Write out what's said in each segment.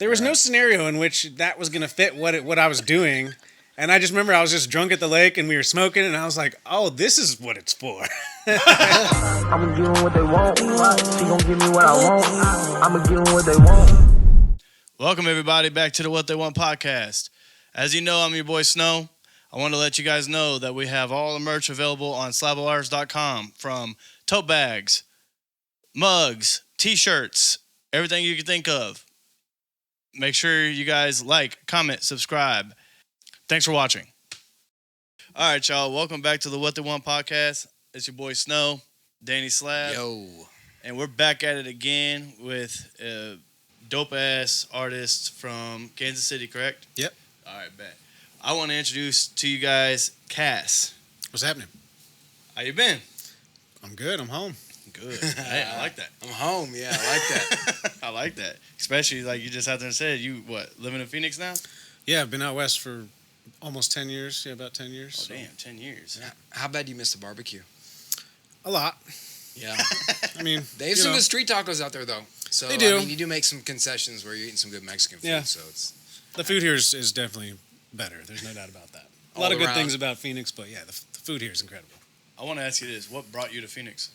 There was no scenario in which that was going to fit what I was doing. And I just remember I was just drunk at the lake and we were smoking and I was like, oh, this is what it's for. I'ma give them what they want. She gon' give me what I want. I'ma give them what they want. Welcome, everybody, back to the What They Want podcast. As you know, I'm your boy Snow. I want to let you guys know that we have all the merch available on SlaboArts.com, from tote bags, mugs, t-shirts, everything you can think of. Make sure you guys like, comment, subscribe. Thanks for watching. All right, y'all. Welcome back to the What They Want podcast. It's your boy Snow, Danny Slab. Yo. And we're back at it again with a dope-ass artist from Kansas City, correct? Yep. All right, bet. I want to introduce to you guys Cass. What's happening? How you been? I'm good. I'm home. Good. Hey, I like that. I'm home. Yeah, I like that. I like that. Especially like you just out there and said, you, living in Phoenix now? Yeah, I've been out west for almost 10 years. Yeah, about 10 years. Oh, so. damn, 10 years. How bad do you miss the barbecue? A lot. Yeah. I mean, They have some good street tacos out there, though. So, They do. I mean, you do make some concessions where you're eating some good Mexican food. Yeah. So it's the food here is definitely better. There's no doubt about that. A lot All of good around. things about Phoenix, but yeah, the food here is incredible. I want to ask you this. What brought you to Phoenix?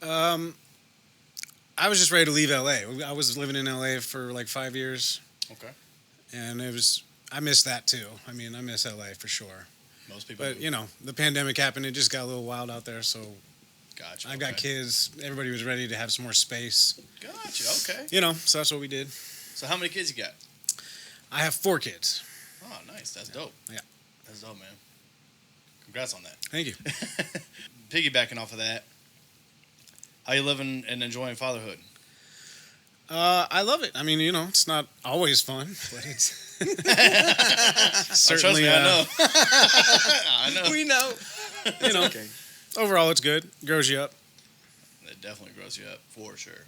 I was just ready to leave LA. I was living in LA for like 5 years, Okay. and I miss that too. I mean, I miss LA for sure. Most people But, do. you know, the pandemic happened. It just got a little wild out there, so Gotcha. I got kids. Everybody was ready to have some more space. Gotcha. Okay. You know, so that's what we did. So how many kids you got? I have 4 kids. Oh, nice. That's dope. Yeah. That's dope, man. Congrats on that. Thank you. Piggybacking off of that, how you living and enjoying fatherhood? I love it. I mean, you know, it's not always fun, but it's Trust certainly, me, I know. I know. we know. you know, Okay. overall it's good. Grows you up. It definitely grows you up, for sure.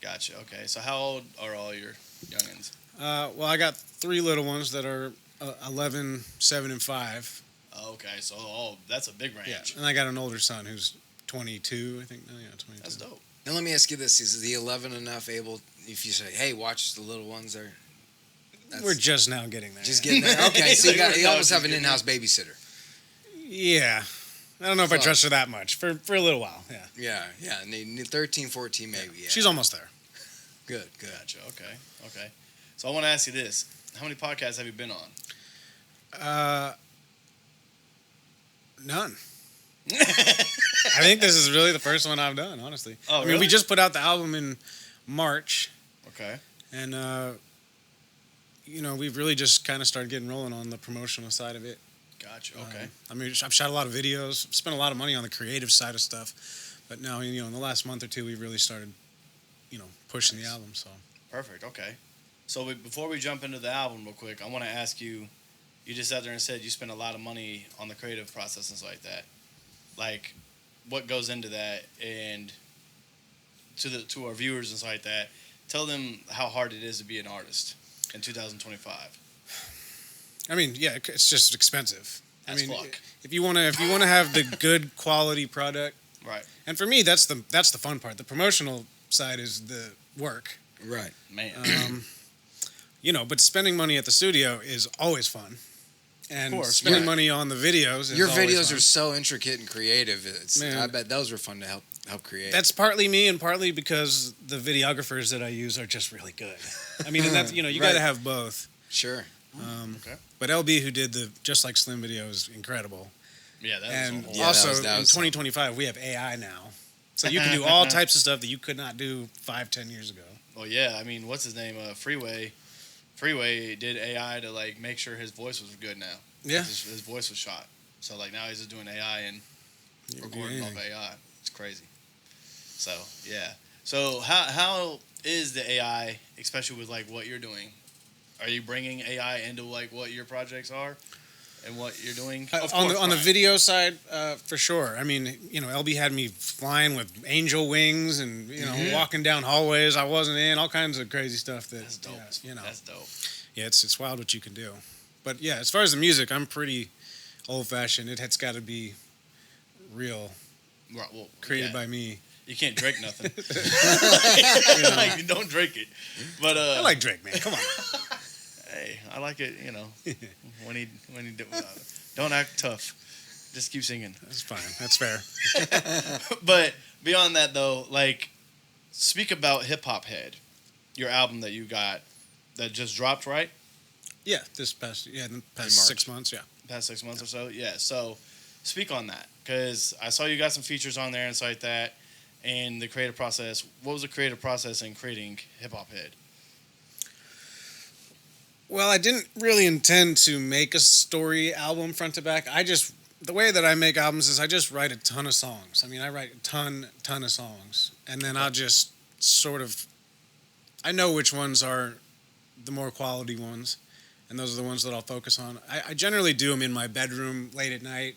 Gotcha. Okay. So how old are all your youngins? Well, I got 3 little ones that are 11, 7, and 5. Oh, okay. So that's a big range. Yeah, and I got an older son who's 22, I think. Oh, yeah, 22. That's dope. Now let me ask you this: is the 11 enough able? If you say, "Hey, watch the little ones," there. We're just now getting there. Just getting there. Okay, so you almost have an in-house babysitter. Yeah. I don't know if I So- trust her that much for a little while. Yeah. Yeah. 13, 14 maybe. Yeah. She's almost there. good. Gotcha. Okay. So I want to ask you this: how many podcasts have you been on? None. I think this is really the first one I've done, honestly. Oh, I mean, really? we just put out the album in March, Okay. and you know, we've really just kind of started getting rolling on the promotional side of it. Gotcha. Okay. I mean, I've shot a lot of videos, spent a lot of money on the creative side of stuff, but now, you know, in the last month or two, we've really started, you know, pushing the album. So Perfect. Okay. So before we jump into the album real quick, I want to ask you. You just sat there and said you spent a lot of money on the creative process and stuff like that. Like, what goes into that, and to our viewers and stuff like that, tell them how hard it is to be an artist in 2025. I mean, yeah, it's just expensive. As I mean, fuck. if you want to have the good quality product, Right. and for me, that's the fun part. The promotional side is the work. Right. Man. You know, but spending money at the studio is always fun. And Of course, spending right. money on the videos is Your always videos fun. are so intricate and creative. Man. I bet those were fun to help create. That's partly me and partly because the videographers that I use are just really good. I mean, and that's, you know, you got to Right. have both. Sure. Okay. But LB, who did the Just Like Slim video, is incredible. Yeah, that And was Yeah, also, that in was 2025, we have AI now. So you can do all types of stuff that you could not do 5-10 years ago. Well, yeah. I mean, what's his name? Freeway did AI to like make sure his voice was good now. Yeah. His voice was shot. So like now he's just doing AI and recording off AI. It's crazy. So yeah. So how is the AI, especially with like what you're doing? Are you bringing AI into like what your projects are and what you're doing? Of on course, the right. video side, for sure. I mean, you know, LB had me flying with angel wings and, you know, walking down hallways I wasn't in, all kinds of crazy stuff that, That's dope. you know. That's dope. Yeah, it's wild what you can do. But yeah, as far as the music, I'm pretty old-fashioned. It's got to be real, Right. Well, created yeah. by me. You can't drink nothing. Like, you don't drink it. But I like Drake, man. Come on. hey, I like it. When he don't act tough. Just keep singing. That's fine. That's fair. But beyond that, though, like, speak about Hip Hop Head, your album that you got that just dropped, right? Yeah, in the past March. 6 months, yeah. Past 6 months or so. Yeah. So speak on that, because I saw you got some features on there and stuff like that, and the creative process. What was the creative process in creating Hip Hop Head? Well, I didn't really intend to make a story album front to back. The way that I make albums is I just write a ton of songs. I mean, I write a ton of songs. And then I'll just sort of, I know which ones are the more quality ones. And those are the ones that I'll focus on. I generally do them in my bedroom late at night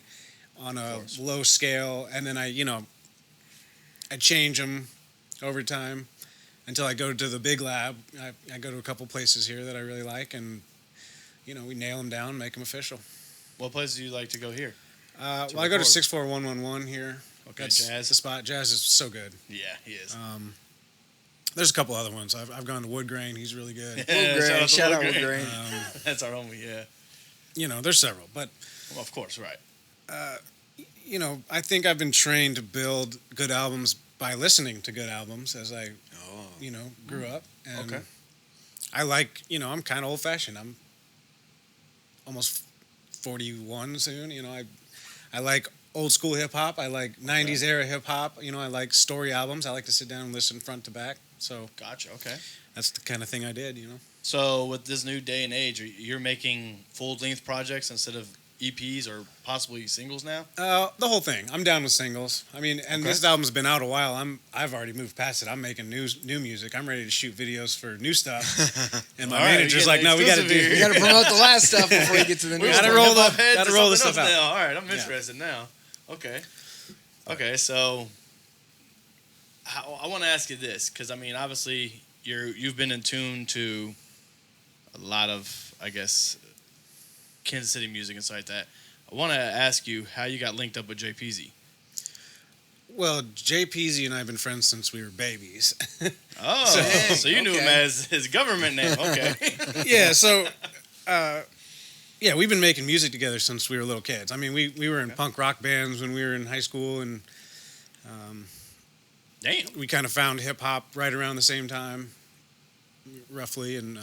on a low scale. And then I change them over time until I go to the big lab. I go to a couple places here that I really like. And, we nail them down, make them official. What places do you like to go here? I go to 64111 here. Okay, That's Jazz. the spot. Jazz is so good. Yeah, he is. There's a couple other ones. I've gone to Wood Grain. He's really good. Yeah, Shout out Wood Wood Grain. Grain. That's our homie, yeah. There's several. But, Well, of course, right. I think I've been trained to build good albums by listening to good albums as I, grew up. And Okay. I like, I'm kind of old-fashioned. I'm almost 41 soon. I like old school hip hop. I like 90s era hip hop. I like story albums. I like to sit down and listen front to back. So Gotcha, okay. that's the kind of thing I did, So with this new day and age, you're making full-length projects instead of EPs or possibly singles now? The whole thing. I'm down with singles. I mean, and this album's been out a while. I've already moved past it. I'm making new music. I'm ready to shoot videos for new stuff. And my manager's like, "No, we got to do. You got to promote the last stuff before you get to the new gotta stuff. roll Hip-hop Heads gotta or roll the something stuff else out. now. All right, I'm Yeah. interested now. Okay, so I want to ask you this, because, I mean, obviously, you've been in tune to a lot of, I guess, Kansas City music and stuff like that. I want to ask you how you got linked up with JPZ. Well, JPZ and I have been friends since we were babies. Oh, so you knew him as his government name. Okay. Yeah, so we've been making music together since we were little kids. I mean, we were in punk rock bands when we were in high school, and Damn. we kind of found hip hop right around the same time, roughly. And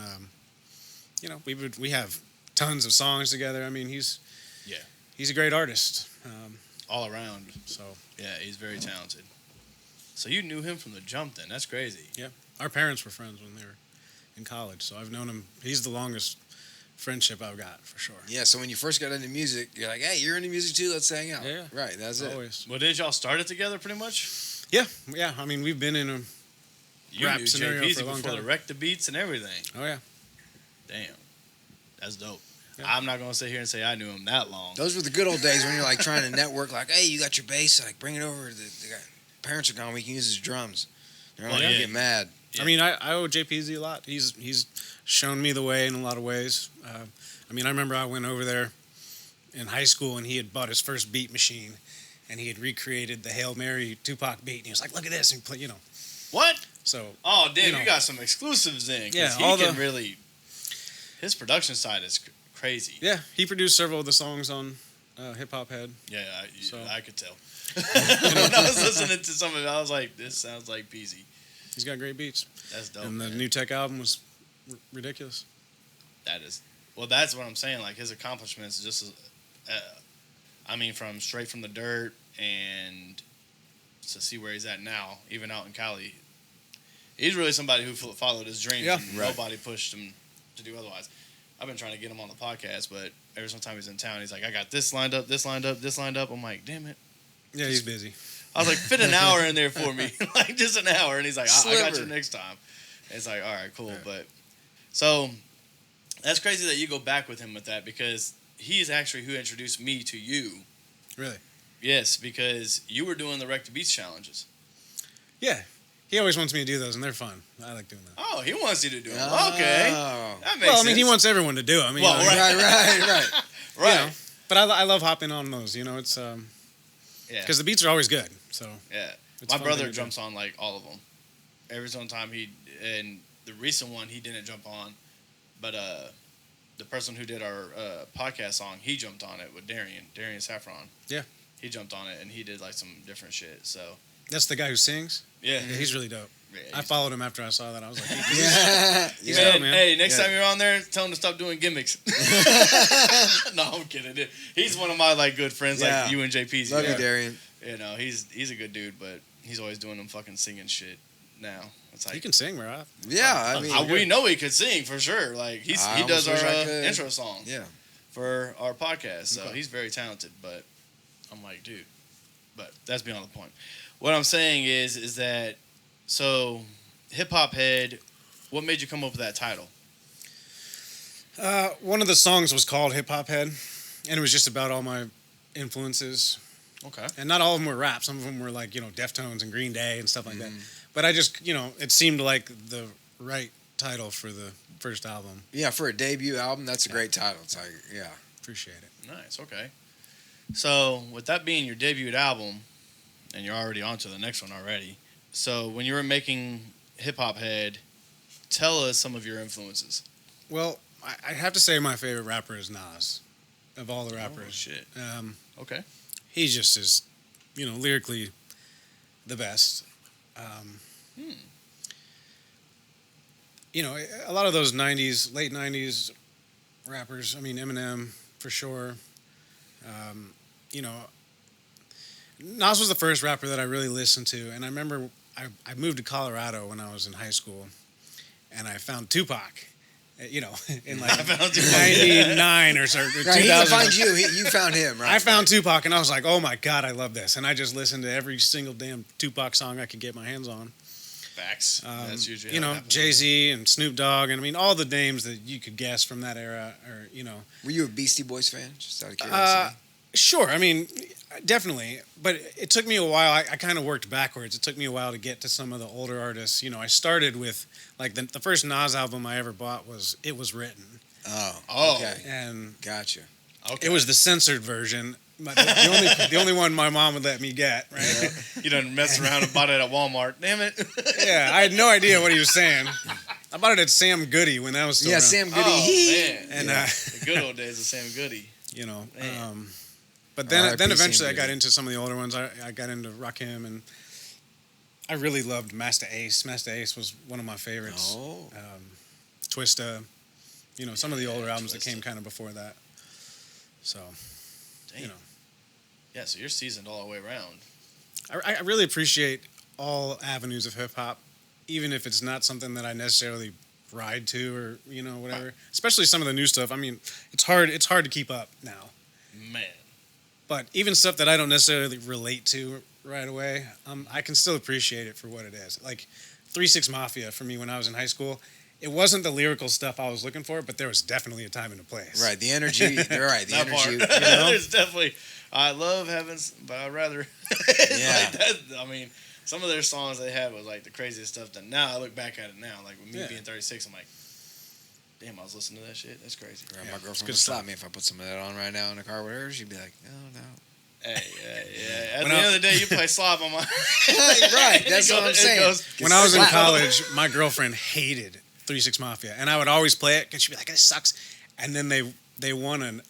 we have tons of songs together. I mean, he's a great artist. All around. So Yeah, he's very talented. So you knew him from the jump then. That's crazy. yeah, our parents were friends when they were in college. So I've known him. He's the longest friendship I've got for sure. Yeah, so when you first got into music, you're like, hey, you're into music too? Let's hang out. Yeah. Right, that's it. Always. Well, did y'all start it together pretty much? Yeah. I mean, we've been in a You rap knew scenario JPZ for a long before time. the Wreck the Beats and everything. Oh yeah. Damn. That's dope. Yeah. I'm not going to sit here and say I knew him that long. Those were the good old days when you're like trying to network, like, hey, you got your bass, like bring it over. The guy, parents are gone, we can use his drums. They're like, yeah. you get mad. I mean, I owe JPZ a lot. He's shown me the way in a lot of ways. I mean, I remember I went over there in high school, and he had bought his first beat machine, and he had recreated the Hail Mary Tupac beat, and he was like, "Look at this!" And play, What? So, Oh, damn, you know. got some exclusives in. 'Cause Yeah, he all can the- really. His production side is crazy. yeah, he produced several of the songs on Hip Hop Head. Yeah, So- I could tell. When I was listening to some of it, I was like, this sounds like Peasy. He's got great beats, That's dope. and the man. New Tech album was ridiculous. That is. Well, that's what I'm saying. Like, his accomplishments just, I mean, straight from the dirt and to see where he's at now, even out in Cali. He's really somebody who followed his dreams, Yeah. and nobody pushed him to do otherwise. I've been trying to get him on the podcast, but every time he's in town, he's like, I got this lined up, this lined up, this lined up. I'm like, damn it. Yeah, he's busy. I was like, fit an hour in there for me. Like, just an hour. And he's like, I got you Sliver. next time. And it's like, all right, cool. But so that's crazy that you go back with him with that, because he is actually who introduced me to you. Really? Yes, because you were doing the Wreck the Beats challenges. Yeah. He always wants me to do those, and they're fun. I like doing that. Oh, he wants you to do them. Oh. Okay. That makes Well, I mean, he sense. wants everyone to do it. I mean, Well, you know, Right. Right. But I love hopping on those. It's Yeah. because the beats are always good. So Yeah. It's My a fun brother thing to do. jumps on like all of them. Every single time and the recent one he didn't jump on, but the person who did our podcast song, he jumped on it with Darian Saffron. Yeah. He jumped on it and he did like some different shit. So That's the guy who sings. yeah, Yeah, he's really dope. yeah, I followed him after I saw that. I was like, Yeah. He's Man, dope, man. hey, next Yeah. time you're on there, tell him to stop doing gimmicks. No, I'm kidding. Dude. He's one of my like good friends, Yeah. like you and JPZ. Love you, Darian. You know, he's a good dude, but he's always doing them fucking singing shit now. It's like He can sing, bro. Yeah, I mean, we know he could sing for sure. Like he I does our almost wish I could. intro song yeah. for our podcast, so Okay. he's very talented. But I'm like, dude, but that's beyond the point. What I'm saying is that so hip hop head. What made you come up with that title? One of the songs was called Hip Hop Head, and it was just about all my influences. Okay. And not all of them were rap. Some of them were like, Deftones and Green Day and stuff like that. But I just, it seemed like the right title for the first album. Yeah, for a debut album, that's a great title. It's like, yeah. Appreciate it. Nice. Okay. So with that being your debut album, and you're already on to the next one already. So when you were making Hip Hop Head, tell us some of your influences. Well, I have to say my favorite rapper is Nas, of all the Oh, rappers. shit. Okay. He just is, lyrically the best. A lot of those late 90s rappers, I mean, Eminem for sure. Nas was the first rapper that I really listened to. And I remember I moved to Colorado when I was in high school, and I found Tupac. In like I found Tupac. 99 or so, or Right, he 2000. didn't find you. You found him, right? I found Tupac, and I was like, oh my God, I love this. And I just listened to every single damn Tupac song I could get my hands on. Facts. That's usually how it happens. Jay-Z and Snoop Dogg, and I mean, all the names that you could guess from that era, Were you a Beastie Boys fan? Just out of curiosity. Sure, I mean, definitely. But it took me a while. I kind of worked backwards. It took me a while to get to some of the older artists. I started with, like, the first Nas album I ever bought was It Was Written. Oh. Okay. And Gotcha. Okay. it was the censored version. The only one my mom would let me get, right? You done messed around and bought it at Walmart. Damn it. Yeah, I had no idea what he was saying. I bought it at Sam Goody when that was still Yeah, around. Sam Goody. Oh, man. And The good old days of Sam Goody. Man. But then R.I.P. eventually I Sam got Goody. into some of the older ones. I got into Rakim, and I really loved Master Ace. Master Ace was one of my favorites. Oh. Twista, some of the older albums that Twista. came kind of before that. So, Damn. Yeah, so you're seasoned all the way around. I really appreciate all avenues of hip hop, even if it's not something that I necessarily ride to or whatever. Especially some of the new stuff. I mean, it's hard to keep up now. Man. But even stuff that I don't necessarily relate to right away, I can still appreciate it for what it is. Like 3 6 Mafia for me when I was in high school, it wasn't the lyrical stuff I was looking for, but there was definitely a time and a place. Right, the energy. You're right, the That energy. part. There's definitely. I love having, but I'd rather. Yeah. Like that, I mean, some of their songs they had was like the craziest stuff. That now I look back at it now, like with me Yeah. being 36, I'm like, damn, I was listening to that shit. That's crazy. Right, Yeah, my it's girlfriend good would slap stuff. me if I put some of that on right now in the car with her. She'd be like, no. Hey, yeah. At When the I- end of the day, you play slop on my. Right, that's what I'm saying. When I was in Slap. college, my girlfriend hated 3 6 Mafia, and I would always play it because she'd be like, "This sucks." And then they won an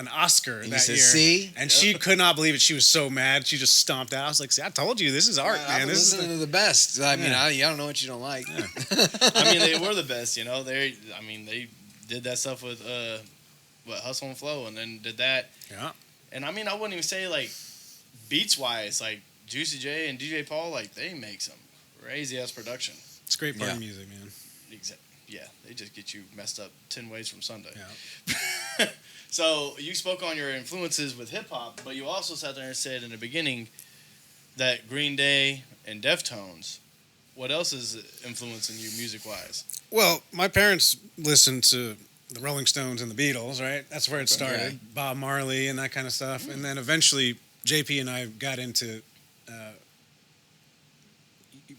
Oscar And you that said, year, "See?" and she could not believe it. She was so mad. She just stomped out. I was like, "See, I told you, this is art, I've man. been This is listening to the best. I mean, Yeah. I don't know what you don't like. I mean, they were the best, They did that stuff with Hustle and Flow, and then did that. yeah." And I mean, I wouldn't even say like beats wise, like Juicy J and DJ Paul, like they make some crazy ass production. It's great party Yeah. music, man. Yeah, they just get you messed up 10 ways from Sunday. Yeah. So you spoke on your influences with hip hop, but you also sat there and said in the beginning that Green Day and Deftones. What else is influencing you music wise? Well, my parents listened to the Rolling Stones and the Beatles, right? That's where it started. Okay. Bob Marley and that kind of stuff. And then eventually JP and I got into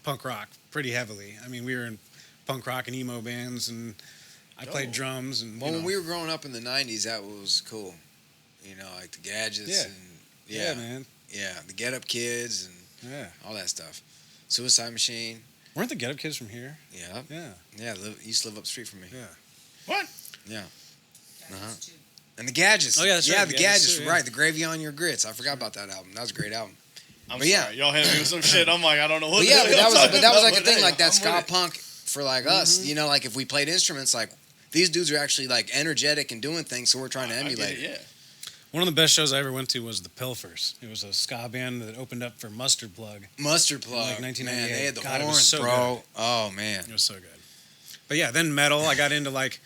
punk rock pretty heavily. I mean, we were in punk rock and emo bands, and I played Oh. drums. And Well, when we were growing up in the 90s, that was cool. Like the Gadgets Yeah. and yeah, man. yeah, the Get Up Kids and Yeah. all that stuff. Suicide Machine. Weren't the Get Up Kids from here? Yeah. Yeah. Yeah, used to live up the street from me. Yeah. What? Yeah. And the Gadgets. Oh, yeah, that's yeah, right, the the Gadgets Gadgets. too, yeah. Right, the Gravy on Your Grits. I forgot about that album. That was a great album. I'm But sorry. Y'all hit me with some shit. I'm like, I don't know what But yeah, the but hell that y'all was like talking a thing, about, like that but ska I'm with it. punk for like us. You know, like if we played instruments, like these dudes are actually like energetic and doing things, so we're trying to I get emulate it, it. yeah. One of the best shows I ever went to was the Pilfers. It was a ska band that opened up for Mustard Plug. Mustard Plug, Like 1998. man, they had the God, it was horns, so bro. good. Oh man, It was so good. But yeah, then metal. I got into like,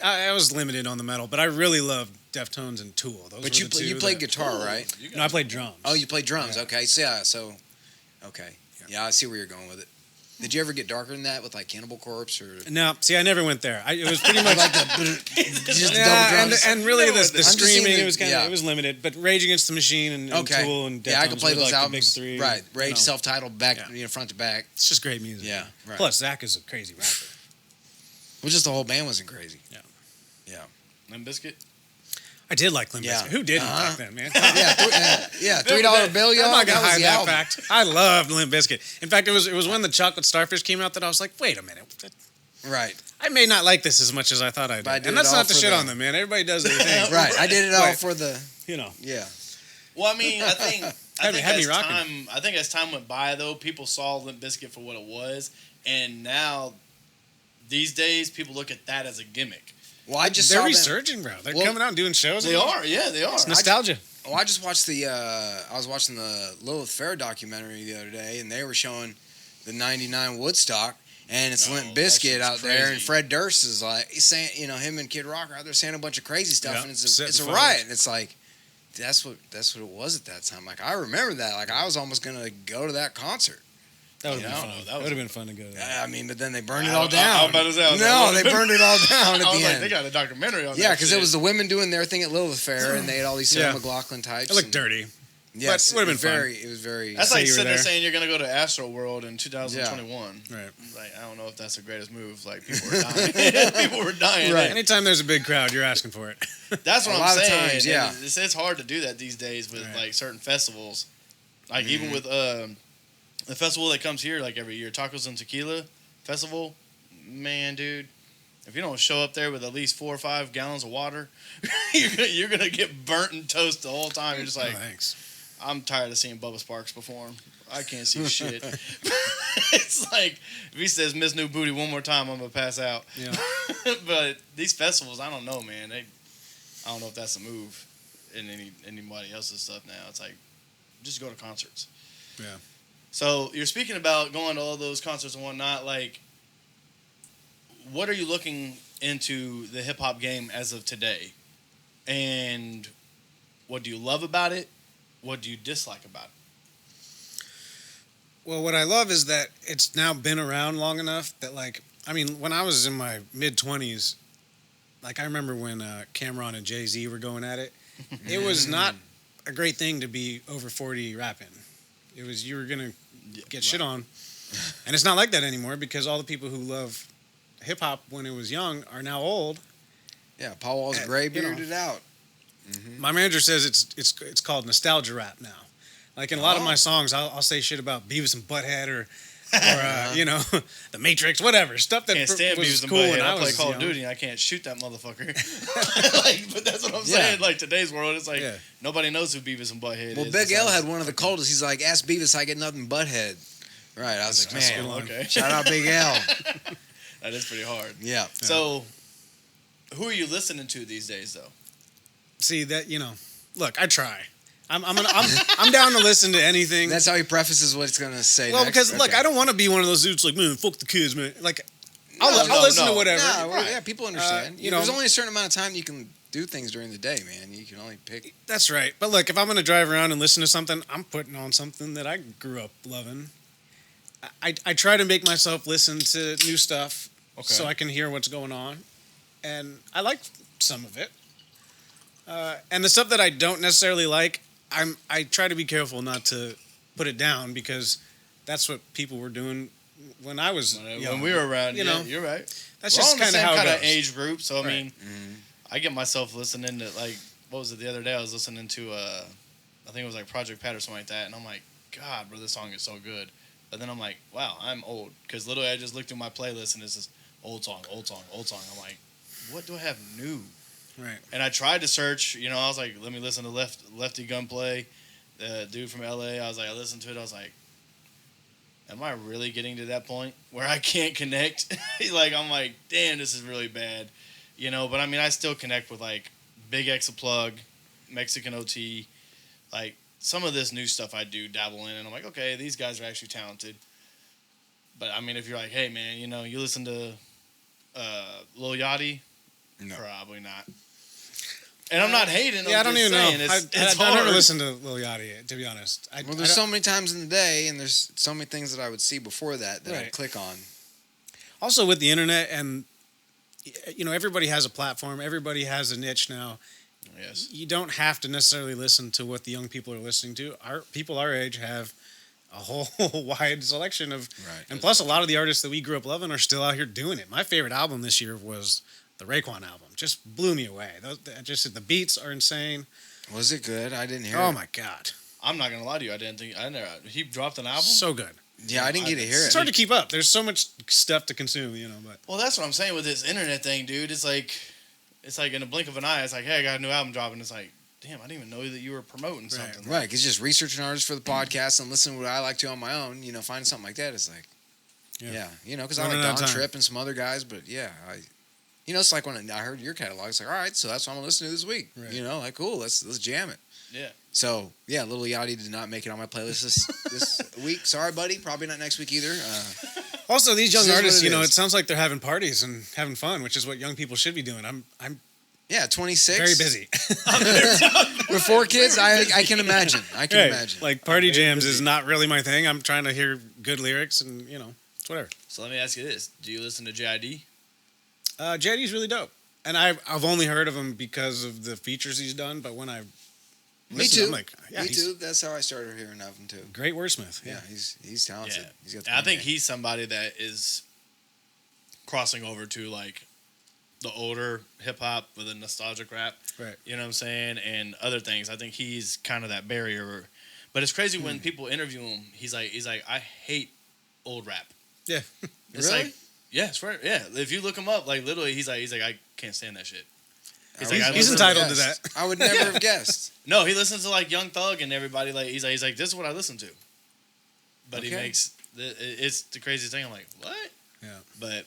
I was limited on the metal, but I really loved Deftones and Tool. Those but were you the two you played that- guitar, right? No, I played drums. Oh, you played drums. Yeah. Okay, so okay, yeah, I see where you're going with it. Did you ever get darker than that with like Cannibal Corpse or No, see, I never went there. It was pretty much like the just yeah, double drums? and really No, the I'm just screaming. saying It was kind of yeah. it was limited. But Rage Against the Machine and Okay. Tool and Deftones Yeah, I could play were those like albums. the big three. Right, you Rage, know. self-titled, back, Yeah. front to back. It's just great music. Yeah, right. Plus, Zach is a crazy rapper. Well, just the whole band wasn't crazy. Yeah. Yeah. Limp Bizkit? I did like Limp Yeah. Bizkit. Who didn't Uh-huh. back then, man? Yeah, $3 bill, y'all. I'm not That gonna was hide the that album. fact. I loved Limp Bizkit. In fact, it was when the Chocolate Starfish came out that I was like, wait a minute. Right, I may not like this as much as I thought I did. But I did And it that's all not to for shit the- on them, man. Everybody does their thing. right. I did it all Right. for the You know. yeah. Well, I mean, I think Had me rocking. I think as time went by, though, people saw Limp Bizkit for what it was, and now these days people look at that as a gimmick. Well, I just They're saw them. resurging, bro. They're Well, coming out and doing shows. They are, yeah, they are. It's nostalgia. Oh, I just watched I was watching the Lilith Fair documentary the other day, and they were showing the '99 Woodstock, and it's No, Limp that Bizkit shit's out there, and crazy. Fred Durst is like he's saying, him and Kid Rock are out there saying a bunch of crazy stuff, Yeah, and it's setting a fires. riot. And it's like that's what it was at that time. Like I remember that. Like I was almost gonna go to that concert. That would have You been know, fun. that That was- would have been fun to go to. That. I mean, but then they burned it I- all I- down. I was about to say, I was no, like, they burned it all down at I was the like, end. they got a documentary on that. Yeah, because it shit. was the women doing their thing at Lilith Fair, and they had all these Sarah Yeah. McLaughlin types. It looked and- dirty. Yes, But it would've was been fun. very. It was very. That's Say like you were sitting there there. saying you're gonna go to Astro World in 2021. Right. Like, I don't know if that's the greatest move. Like, people were dying. People were dying. Right. Anytime there's a big crowd, you're asking for it. That's what A I'm lot of saying. times, and yeah. it's hard to do that these days with Right. like certain festivals. Like Mm-hmm. even with the festival that comes here like every year, Tacos and Tequila Festival. Man, dude, if you don't show up there with at least 4 or 5 gallons of water, you're gonna get burnt and toast the whole time. You're just like, Oh, thanks. I'm tired of seeing Bubba Sparks perform. I can't see shit. It's like if he says "Miss New Booty" one more time, I'm gonna pass out. Yeah. But these festivals, I don't know, man. I don't know if that's a move in anybody else's stuff now. It's like just go to concerts. Yeah. So you're speaking about going to all those concerts and whatnot. Like, what are you looking into the hip hop game as of today? And what do you love about it? What do you dislike about it? Well, what I love is that it's now been around long enough that, like, I mean, when I was in my mid-20s, like, I remember when Cameron and Jay-Z were going at it. It was not a great thing to be over 40 rapping. It was, you were going to get shit on. And it's not like that anymore because all the people who love hip-hop when it was young are now old. Yeah, Paul Wall's you gray know. bearded out. My manager says it's called nostalgia rap now. Like in a lot of my songs, I'll say shit about Beavis and Butthead or the Matrix, whatever stuff that Can't stand was Beavis and cool Butthead. when I I play was Call young. of Duty and I can't shoot that motherfucker. Like, but that's what I'm Yeah. saying. Like today's world, it's like Yeah. nobody knows who Beavis and Butthead Well, is. Big L besides- had one of the coldest. He's like, "Ask Beavis, I get nothing but head." Right. I was like, That's a man, good line. Okay, shout out Big L. that is pretty hard. Yeah. So, who are you listening to these days, though? See that look, I try. I'm down to listen to anything. That's how he prefaces what he's gonna say. well, next. because look, Okay. I don't want to be one of those dudes like, man, fuck the kids, man. Like, I'll no, listen no. to whatever. No, well, Right. yeah, people understand. you know- There's only a certain amount of time you can do things during the day, man. You can only pick. That's right. But look, if I'm going to drive around and listen to something, I'm putting on something that I grew up loving. I try to make myself listen to new stuff so I can hear what's going on. And I like some of it. And the stuff that I don't necessarily like, I try to be careful not to put it down because that's what people were doing when I was young. When we were around, You know, you're right. That's We're all just in the kind of same how kind it of goes. age group. So I Right. mean, I get myself listening to like what was it the other day? I was listening to I think it was like Project Pat or something like that, and I'm like, God, bro, this song is so good. But then I'm like, wow, I'm old. Because literally I just looked through my playlist and it's just old song, old song, old song. I'm like, what do I have new? Right. And I tried to search, you know, I was like, let me listen to Lefty Gunplay, the dude from LA. I was like, I listened to it. I was like, am I really getting to that point where I can't connect? Like, I'm like, damn, this is really bad. You know, but I mean, I still connect with like Big X a Plug, Mexican OT, like some of this new stuff I do dabble in. And I'm like, okay, these guys are actually talented. But I mean, if you're like, hey, man, you know, you listen to Lil Yachty, No. probably not. And I'm not hating. Yeah, I don't even know. It's I never hard. listened to Lil Yachty, to be honest. Well, there's so many times in the day, and there's so many things that I would see before that I'd Right. click on. Also with the internet and, you know, everybody has a platform. Everybody has a niche now. Yes. You don't have to necessarily listen to what the young people are listening to. People our age have a whole wide selection of, Right. and plus a lot of the artists that we grew up loving are still out here doing it. My favorite album this year was the Raekwon album. Just blew me away. The beats are insane. Was it good? I didn't hear it. Oh my God. I'm not gonna lie to you. He dropped an album. So good. Yeah, I didn't get to hear It's it. hard to keep up. There's so much stuff to consume, you know, but Well, that's what I'm saying with this internet thing, dude. It's like in a blink of an eye. It's like, hey, I got a new album dropping. It's like, damn, I didn't even know that you were promoting something. Right, because just researching artists for the podcast and listening to what I like to on my own, you know, finding something like that is like, yeah, you know, because I Running like out of Don time. Tripp and some other guys, but yeah, you know, it's like when I heard your catalog, it's like, all right, so that's what I'm gonna listen to this week. Right. You know, like, cool, let's jam it. Yeah. So yeah, Lil Yachty did not make it on my playlist this week. Sorry, buddy. Probably not next week either. also these young This is what artists, it you know, is. it sounds like they're having parties and having fun, which is what young people should be doing. I'm Yeah, 26. very busy. With 4 kids, I can imagine. I can Right. imagine. Like party very jams busy. is not really my thing. I'm trying to hear good lyrics and, you know, it's whatever. So let me ask you this: do you listen to JID? JD's really dope. And I've only heard of him because of the features he's done, but when I Me listen, too. I'm like, yeah, Me he's too. That's how I started hearing of him too. a great wordsmith. Yeah, he's talented. Yeah. He's got the And I think name. he's somebody that is crossing over to like the older hip hop with a nostalgic rap. Right. You know what I'm saying? And other things. I think he's kind of that barrier. But it's crazy when people interview him. He's like, I hate old rap. Yeah. It's Really? like, yeah, it's right. Yeah. If you look him up, like literally, he's like, I can't stand that shit. I He's would like, I he's listen entitled to guessed. that. I would never have guessed. No, he listens to like Young Thug and everybody. Like he's like, this is what I listen to. But he Okay. makes it's the craziest thing. I'm like, what? Yeah. But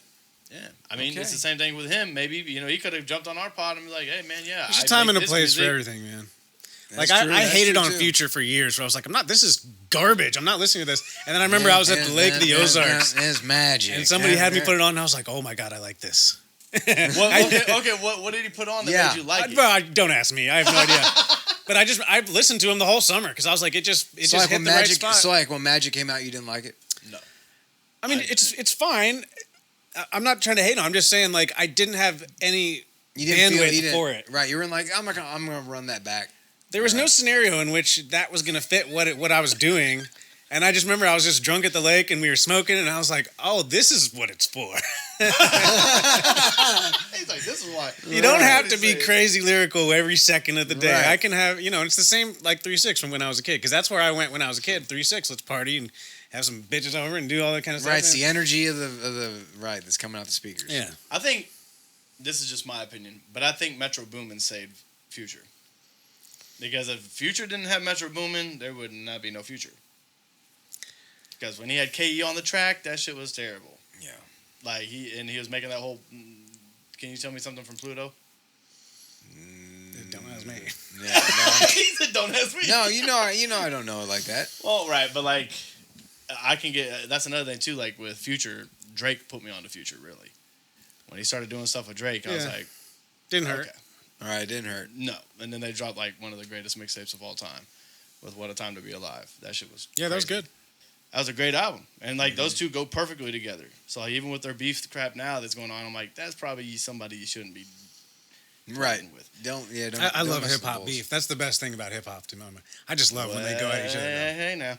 yeah, I mean, Okay. it's the same thing with him. Maybe you know he could have jumped on our pod and be like, hey man, yeah, There's a I time make and a this place for music. everything, man. That's Like true, I that's hated true, on too. Future for years. Where I was like, this is garbage. I'm not listening to this. And then I remember I was at the Lake of the Ozarks, It's magic. and somebody had me put it on, and I was like, oh my God, I like this. What did he put on that Yeah. made you like it? Bro, don't ask me. I have no idea. But I listened to him the whole summer because I was like, it just So hit like the when right Magic, spot. so like when Magic came out, you didn't like it. No. I mean, it's fine. I'm not trying to hate on. I'm just saying, like, I didn't have any You didn't bandwidth feel for it. Right, you were like, I'm gonna run that back. There was no scenario in which that was going to fit what I was doing. And I just remember I was just drunk at the lake and we were smoking, and I was like, oh, this is what it's for. He's like, this is why. You don't have What to he be said. crazy lyrical every second of the day. Right. I can have, you know, it's the same like 3-6 from when I was a kid, because that's where I went when I was a kid. 3-6, let's party and have some bitches over and do all that kind of stuff. Right, it's the energy of the right that's coming out the speakers. Yeah. I think this is just my opinion, but I think Metro Boomin saved Future. Because if Future didn't have Metro Boomin, there would not be no Future. Because when he had KE on the track, that shit was terrible. Yeah. Like he was making that whole. Can you tell me something from Pluto? Don't ask me. Yeah, no. He said, "Don't ask me." No, you know, I don't know it like that. Well, right, but like, I can get. That's another thing too. Like with Future, Drake put me on to Future. Really, when he started doing stuff with Drake, I was Yeah. like, Didn't hurt. okay, All right, it didn't hurt. no. And then they dropped like one of the greatest mixtapes of all time, with "What a Time to Be Alive." That shit was Yeah, that was crazy. good. That was a great album, and like those two go perfectly together. So like, even with their beef crap now that's going on, I'm like, that's probably somebody you shouldn't be Right. fighting with. Don't. I don't love mess hip with hop bulls. beef. That's the best thing about hip hop to me. I just love when they go at each other. Hey now.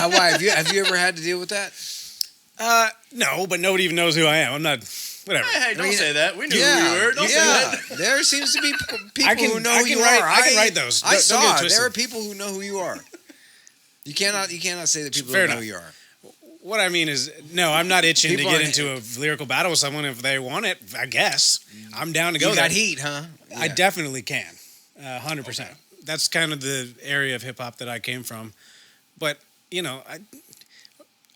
Why have you ever had to deal with that? No, but nobody even knows who I am. I'm not. Whatever. Hey, don't mean, say that. We knew Yeah, who you were. Don't say that. There seems to be people who know I who can you write- are. I can write those. I Don't get it saw it. twisted. There are people who know who you are. You cannot say that people Fair don't know enough. who you are. What I mean is, no, I'm not itching People to get are- into a lyrical battle with someone if they want it. I guess I'm down to go You there. got heat, huh? I Yeah. definitely can, 100%. That's kind of the area of hip hop that I came from. But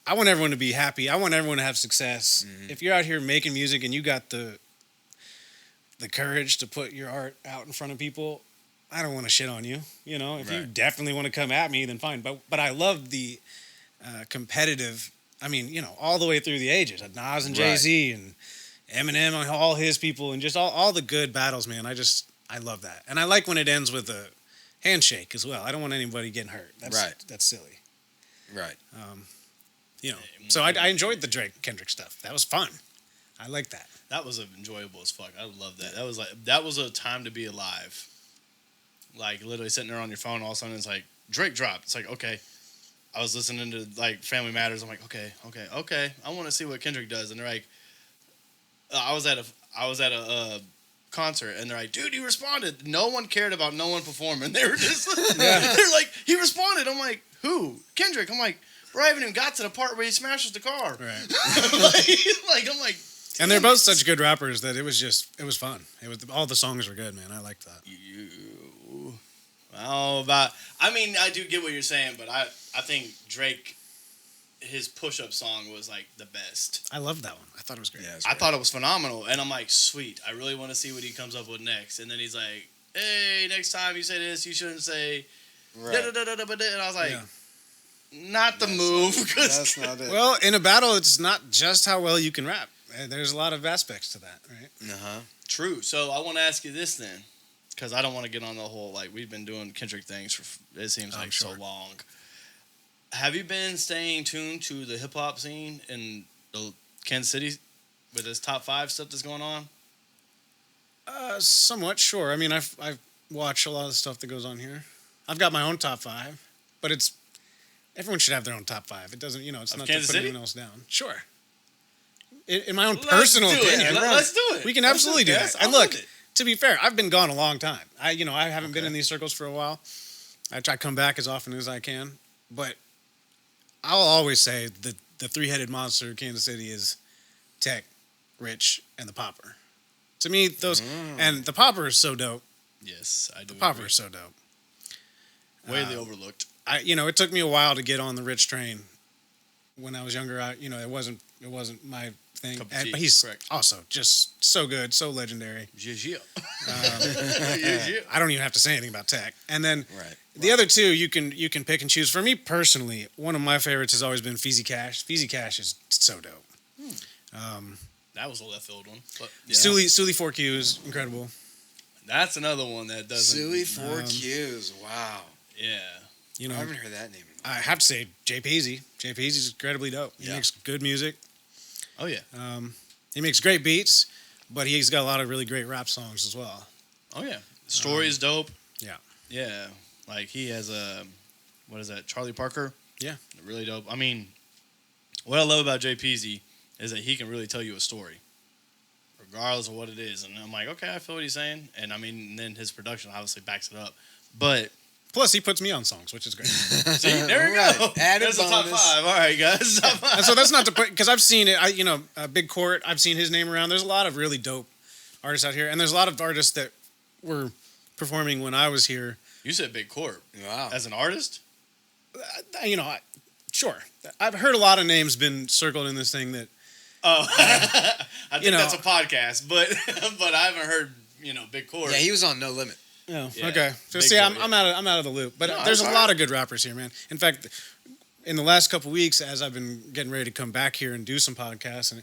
I want everyone to be happy. I want everyone to have success. Mm-hmm. If you're out here making music and you got the courage to put your art out in front of people, I don't want to shit on you. If you Right. definitely want to come at me, then fine. But I love the competitive. I mean, all the way through the ages, Nas and Jay-Z and Eminem and all his people and just all the good battles, man. I love that, and I like when it ends with a handshake as well. I don't want anybody getting hurt. Right. That's silly. Right. So I enjoyed the Drake Kendrick stuff. That was fun. I like that. That was enjoyable as fuck. I love that. That was a time to be alive. Like literally sitting there on your phone, all of a sudden it's like Drake dropped. It's like, okay. I was listening to like Family Matters. I'm like, okay. I want to see what Kendrick does. And they're like, I was at a concert, and they're like, dude, he responded. No one cared about no one performing. They were just, they're like, he responded. I'm like, who? Kendrick. I'm like, bro, I haven't even got to the part where he smashes the car. Right. I'm like, And they're both such good rappers that it was fun. All the songs were good, man. I liked that. I do get what you're saying, but I think Drake, his push-up song was like the best. I loved that one. I thought it was great. Yeah, I thought it was phenomenal, and I'm like, sweet. I really want to see what he comes up with next. And then he's like, hey, next time you say this, you shouldn't say da-da-da-da-da-da. And I was like, Yeah. not the move. That's not it. Well, in a battle, it's not just how well you can rap. There's a lot of aspects to that, right? Uh-huh. True. So I want to ask you this then, because I don't want to get on the whole, like, we've been doing Kendrick things for, it seems like, sure. so long. Have you been staying tuned to the hip-hop scene in the Kansas City with this top 5 stuff that's going on? Somewhat, sure. I mean, I've watched a lot of the stuff that goes on here. I've got my own top 5, but everyone should have their own top 5. It doesn't, it's Of not Kansas to put City? anyone else down. Sure. In my own Let's personal do it. opinion, Let's do it. we can Let's absolutely do this. that. I And look, love it. to be fair, I've been gone a long time. I haven't been in these circles for a while. I try to come back as often as I can, but I'll always say the three-headed monster of Kansas City is Tech, Rich, and the Popper. To me, those and the Popper is so dope. Yes, I do. The Popper agree. is so dope. Way overlooked. It took me a while to get on the Rich train. When I was younger, it wasn't my thing. Cup of tea, But he's correct. also just so good, so legendary. Yeah. I don't even have to say anything about Tech. And then Right. the other two, you can pick and choose. For me personally, one of my favorites has always been Feezy Cash. Feezy Cash is so dope. That was a left field one. But yeah. Sully 4Q incredible. That's another one that doesn't. Suey 4Qs. Wow. Yeah. You I know, haven't heard that name. I have to say JPZ. JPZ is incredibly dope. He Yeah. makes good music. Oh yeah. He makes great beats, but he's got a lot of really great rap songs as well. Oh yeah. The story is dope. Yeah. Yeah. Like he has what is that? Charlie Parker. Yeah. Really dope. I mean, what I love about JPZ is that he can really tell you a story, regardless of what it is. And I'm like, okay, I feel what he's saying. And I mean, then his production obviously backs it up. But Plus, he puts me on songs, which is great. see, there you Right. go. Added There's a top bonus. 5. All right, guys. Top 5. And so that's not to put, because I've seen it. Big Court. I've seen his name around. There's a lot of really dope artists out here, and there's a lot of artists that were performing when I was here. You said Big Corp. Wow. As an artist? Sure. I've heard a lot of names been circled in this thing that. Oh, I think know. that's a podcast, but I haven't heard Big Corp. Yeah, he was on No Limit. Oh, Yeah. okay. So Big see, Court, I'm out of the loop. But No, there's a that's lot all of good rappers here, man. In fact, in the last couple of weeks, as I've been getting ready to come back here and do some podcasts, and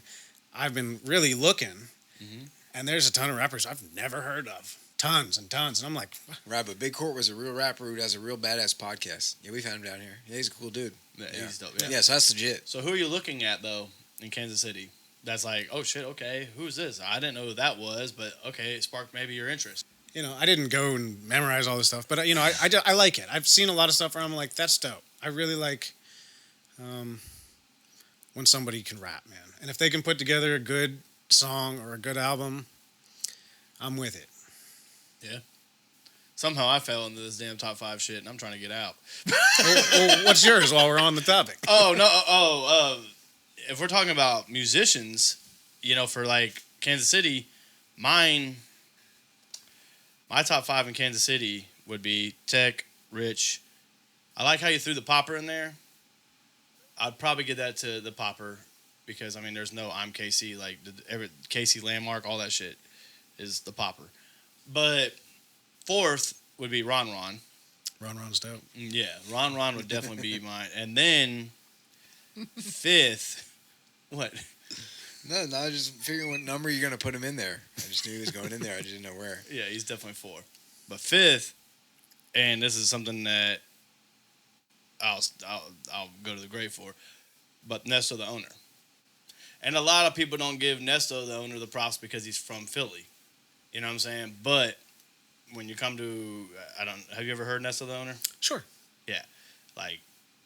I've been really looking, and there's a ton of rappers I've never heard of, tons and tons, and I'm like, Right, but Big Court was a real rapper who has a real badass podcast. Yeah, we found him down here. Yeah, he's a cool dude. Yeah, he's dope. Yeah, Yeah. so that's legit. So who are you looking at though in Kansas City? That's like, oh shit, okay, who's this? I didn't know who that was, but okay, it sparked maybe your interest. I didn't go and memorize all this stuff, but I like it. I've seen a lot of stuff where I'm like, that's dope. I really like when somebody can rap, man. And if they can put together a good song or a good album, I'm with it. Yeah. Somehow I fell into this damn top 5 shit, and I'm trying to get out. Well, what's yours while we're on the topic? Oh no! If we're talking about musicians, for like Kansas City, my top 5 in Kansas City would be Tech, Rich. I like how you threw the Popper in there. I'd probably get that to the Popper because there's no I'm KC, like KC Landmark, all that shit is the Popper. But 4th would be Ron. Ron's dope. Yeah, Ron would definitely be mine. And then 5th, what? No, I was just figuring what number you're going to put him in there. I just knew he was going in there. I just didn't know where. Yeah, he's definitely 4. But 5th, and this is something that I'll go to the grave for, but Nesto the Owner. And a lot of people don't give Nesto the Owner the props because he's from Philly. You know what I'm saying? But when you come to, have you ever heard Nesto the Owner? Sure. Yeah. Like,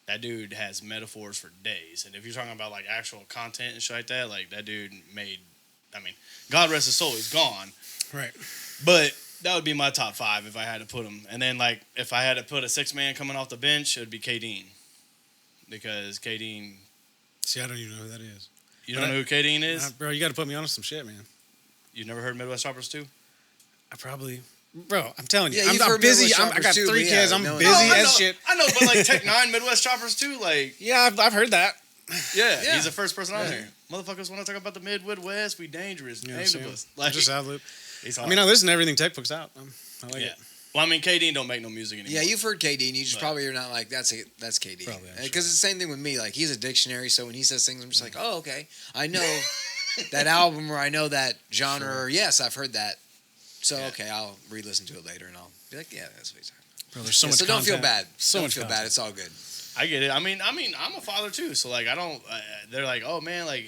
that dude has metaphors for days. And if you're talking about, like, actual content and shit like that, like, that dude made, God rest his soul, he's gone. Right. But that would be my top 5 if I had to put him. And then, like, if I had to put a 6-man coming off the bench, it would be K-Dean. Because K-Dean... See, I don't even know who that is. You don't know who K-Dean is? Bro, you got to put me on some shit, man. You've never heard Midwest Choppers 2? I probably... Bro, I'm telling you. Yeah, you've I'm heard busy. Midwest I got Choppers 3 too, kids. yeah, I'm no, busy as shit. I know, but, like, Tech 9 Midwest Choppers 2, like... Yeah, I've heard that. Yeah, Yeah. he's the first person on here. Motherfuckers want to talk about the Midwest, we dangerous. Yeah, Name see, to us. I'm Like, just out loop. he's I listen to everything Tech puts out. I like yeah. it. Well, K-Dean don't make no music anymore. Yeah, you've heard KD, and you just probably are not like, that's KD. Probably, I'm Because sure. it's the same thing with me. Like, he's a dictionary, so when he says things, I'm just like, oh, okay. I know that album, or I know that genre, or yes, I've heard that. So, okay, I'll re-listen to it later, and I'll be like, yeah, that's what he's talking about. Bro, there's so much So don't feel content. bad. So don't much feel content. bad. It's all good. I get it. I'm a father too, so like I don't. They're like, oh man, like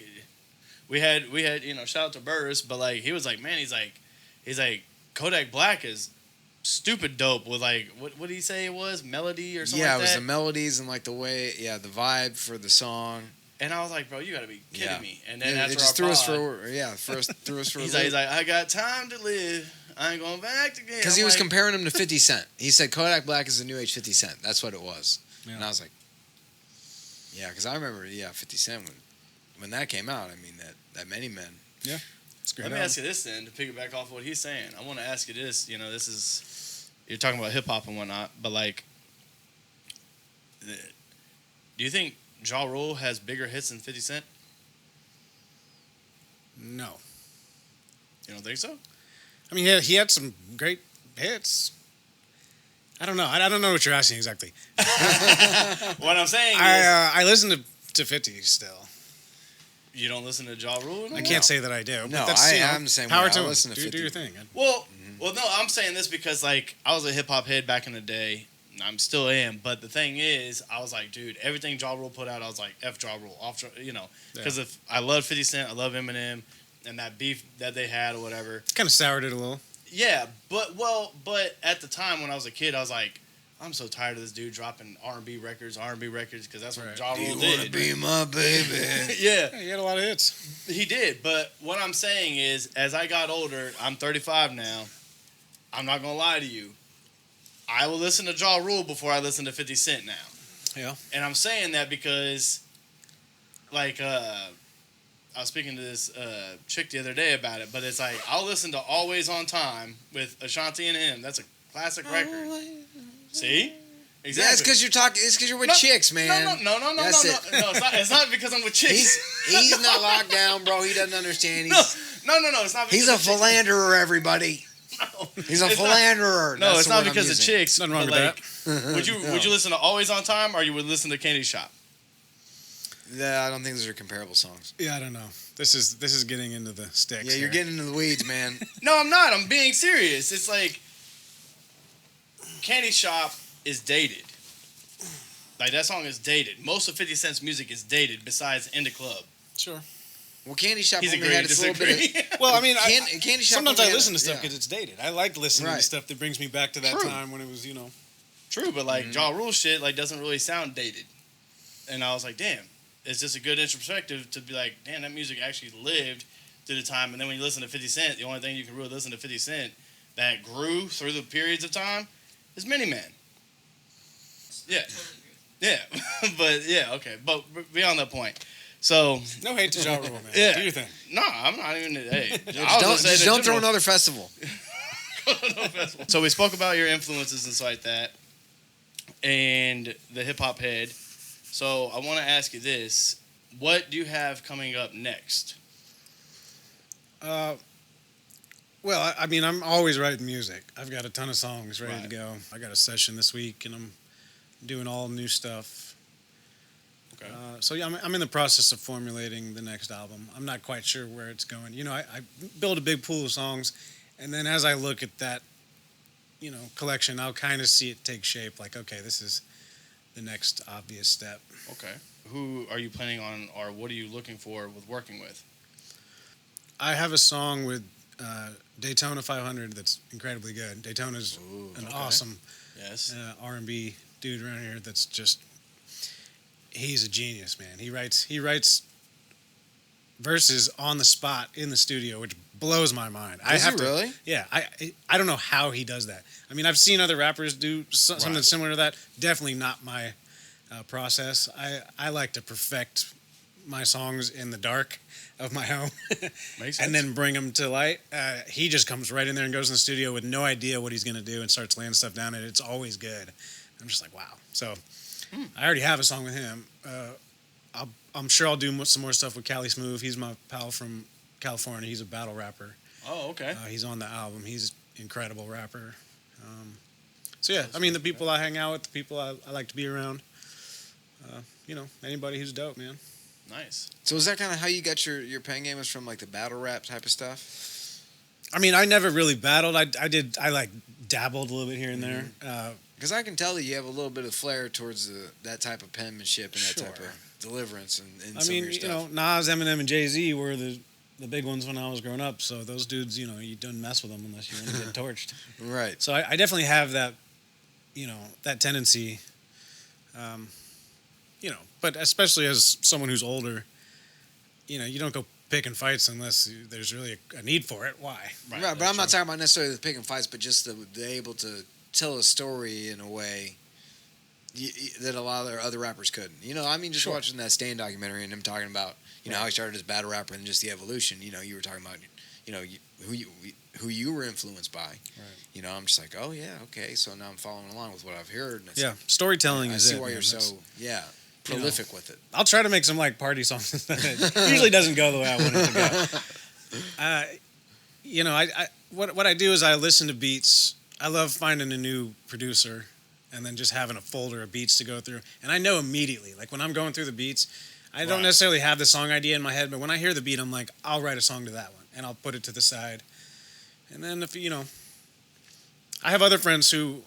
we had shout out to Burris, but like he was like, man, he's like Kodak Black is stupid dope with like what did he say it was melody or something Yeah, like it was that? the melodies and like the way, the vibe for the song. And I was like, bro, you gotta be kidding me. And then Yeah, after it just our threw us pod, threw us for. he's a like, I got time to live. I ain't going back to again. because he was comparing him to 50 Cent. He said Kodak Black is the new age 50 Cent. That's what it was. Yeah. And I was like, yeah, because I remember, 50 Cent when that came out. I mean, that Many Men. Yeah. It's great. Let me ask you this then, to piggyback off what he's saying. I want to ask you this. This is, you're talking about hip hop and whatnot, but like, do you think Ja Rule has bigger hits than 50 Cent? No. You don't think so? I mean, yeah, he had some great hits. I don't know. I don't know what you're asking exactly. What I'm saying is, I listen to 50 still. you don't listen to Ja Rule? I can't say that I do. But No, that's, I'm the same power way. to I him. listen to do 50. your thing. Well, no, I'm saying this because like I was a hip hop head back in the day. I'm still am, but the thing is, I was like, dude, everything Ja Rule put out, I was like, F Ja Rule, because if I love 50 Cent, I love Eminem, and that beef that they had or whatever. Kind of soured it a little. Yeah, but at the time when I was a kid, I was like, I'm so tired of this dude dropping R&B records, because that's what Right. Ja Do Rule you did. want to be my baby? Yeah, Yeah, he had a lot of hits. he did. But what I'm saying is, as I got older, I'm 35 now. I'm not gonna lie to you. I will listen to Ja Rule before I listen to 50 Cent now. Yeah. And I'm saying that because, like, I was speaking to this chick the other day about it, but it's like, I'll listen to Always on Time with Ashanti and him. That's a classic record. See? Exactly. Yeah, it's because you're talking. It's because you're with chicks, man. No. That's No, it. it's not because I'm with chicks. He's not locked down, bro. He doesn't understand. No. It's not because He's a of chicks. philanderer, everybody. No. He's a It's not- philanderer. No, That's it's the not word I'm because of using. chicks. Nothing wrong but, with like, Would you listen to Always on Time, or you would listen to Candy Shop? Yeah, I don't think those are comparable songs. Yeah, I don't know. This is getting into the sticks. Yeah, you're here. getting into the weeds, man. No, I'm not. I'm being serious. It's like Candy Shop is dated. Like, that song is dated. Most of 50 Cent's music is dated besides In the Club. Sure. Well, Candy Shop He's only agreeing had to its little bit disagree. of... Well, I mean, Candy Shop sometimes only I had listen it- to stuff yeah. because it's dated. I like listening to Right. stuff that brings me back to that True. time when it was, True, but like Ja Rule shit like doesn't really sound dated. And I was like, damn, it's just a good introspective to be like, damn, that music actually lived through the time. And then when you listen to 50 Cent, the only thing you can really listen to 50 Cent that grew through the periods of time is Miniman. Yeah. Yeah. But, yeah, okay. But beyond that point. So. No hate to Ja Rule, man. Yeah. Do your thing. No, I'm not even. Hey. Just don't throw another festival. So we spoke about your influences and stuff like that, and the hip hop head. So I want to ask you this: what do you have coming up next? Well, I mean, I'm always writing music. I've got a ton of songs ready to go. I got a session this week, and I'm doing all new stuff. Okay. So yeah, I'm in the process of formulating the next album. I'm not quite sure where it's going. You know, I build a big pool of songs, and then as I look at that, you know, collection, I'll kind of see it take shape. Like, okay, this is the next obvious step. Okay. Who are you planning on, or what are you looking for with working with? I have a song with Daytona 500 that's incredibly good. Daytona's an awesome Yes. R&B dude around here that's just, he's a genius, man. He writes verses on the spot in the studio, which blows my mind. Really? Yeah, I don't know how he does that. I mean, I've seen other rappers do something similar to that. Definitely not my process. I like to perfect my songs in the dark of my home Makes sense. and then bring them to light. He just comes right in there and goes in the studio with no idea what he's going to do and starts laying stuff down, and it's always good. I'm just like, wow. So I already have a song with him. I'm sure I'll do some more stuff with Cali Smooth. He's my pal from California. He's a battle rapper. Oh, okay. He's on the album. He's an incredible rapper. So yeah, I mean, the people I hang out with, the people I like to be around, you know, anybody who's dope, man. Nice. So is that kind of how you got your pen game, was from like the battle rap type of stuff? I mean, I never really battled. I like dabbled a little bit here and there. Because I can tell that you have a little bit of flair towards that type of penmanship and that type of deliverance and I some mean, of your you stuff. know, Nas, Eminem, and Jay-Z were the big ones when I was growing up. So those dudes, you know, you don't mess with them unless you want to get torched. Right. So I definitely have that, you know, that tendency. You know, but especially as someone who's older, you know, you don't go picking fights unless there's really a need for it. Why? Right, but I'm not talking about necessarily the picking fights, but just the able to tell a story in a way that a lot of other rappers couldn't. You know, I mean, just watching that Stan documentary and him talking about, you know, how he started as battle rapper and just the evolution. You know, you were talking about, you know, who you were influenced by. Right. You know, I'm just like, oh yeah, okay. So now I'm following along with what I've heard. And yeah, storytelling is it. I see why you're so prolific with it. I'll try to make some like party songs. It usually doesn't go the way I want it to go. You know, what I do is I listen to beats. I love finding a new producer and then just having a folder of beats to go through. And I know immediately, like when I'm going through the beats, I don't necessarily have the song idea in my head, but when I hear the beat, I'm like, I'll write a song to that one, and I'll put it to the side. And then if you know, I have other friends who,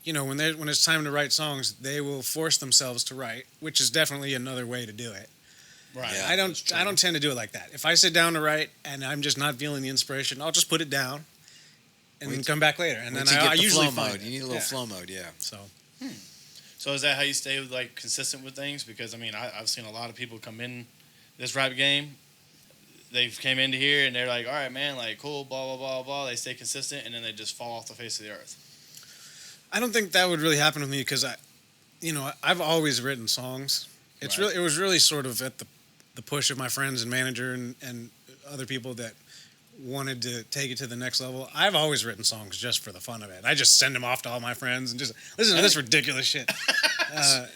you know, when it's time to write songs, they will force themselves to write, which is definitely another way to do it. Right. Yeah, I don't tend to do it like that. If I sit down to write and I'm just not feeling the inspiration, I'll just put it down and then come back later. And then I usually find it. You need a little flow mode, yeah. So is that how you stay like consistent with things? Because I mean, I've seen a lot of people come in this rap game. They've came into here and they're like, all right, man, like cool, blah blah blah blah. They stay consistent and then they just fall off the face of the earth. I don't think that would really happen with me because I've always written songs. It was really sort of at the push of my friends and manager and other people that wanted to take it to the next level. I've always written songs just for the fun of it. I just send them off to all my friends and just listen to this ridiculous shit.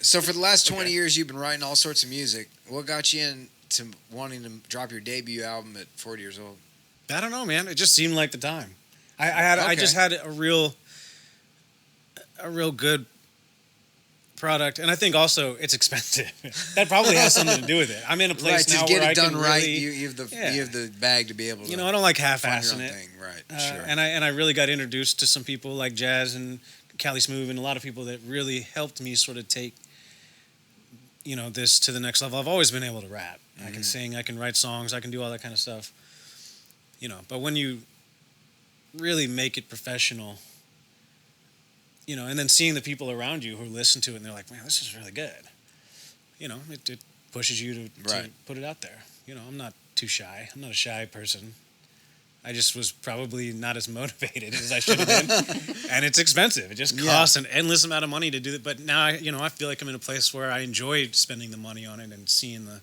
So for the last 20 years, you've been writing all sorts of music. What got you into wanting to drop your debut album at 40 years old? I don't know, man. It just seemed like the time. I just had a real good product, and I think also it's expensive. That probably has something to do with it. I'm in a place now to get where it done can right. really, You have the bag to be able to. You know, I don't like find half-assing your own it. thing. Right. Sure. And I really got introduced to some people like Jazz and Cali Smooth and a lot of people that really helped me sort of take, you know, this to the next level. I've always been able to rap. I can sing. I can write songs. I can do all that kind of stuff. You know, but when you really make it professional, you know, and then seeing the people around you who listen to it and they're like, man, this is really good. You know, it pushes you to put it out there. You know, I'm not too shy. I'm not a shy person. I just was probably not as motivated as I should have been, and it's expensive. It just costs an endless amount of money to do it. But now, I feel like I'm in a place where I enjoy spending the money on it and seeing the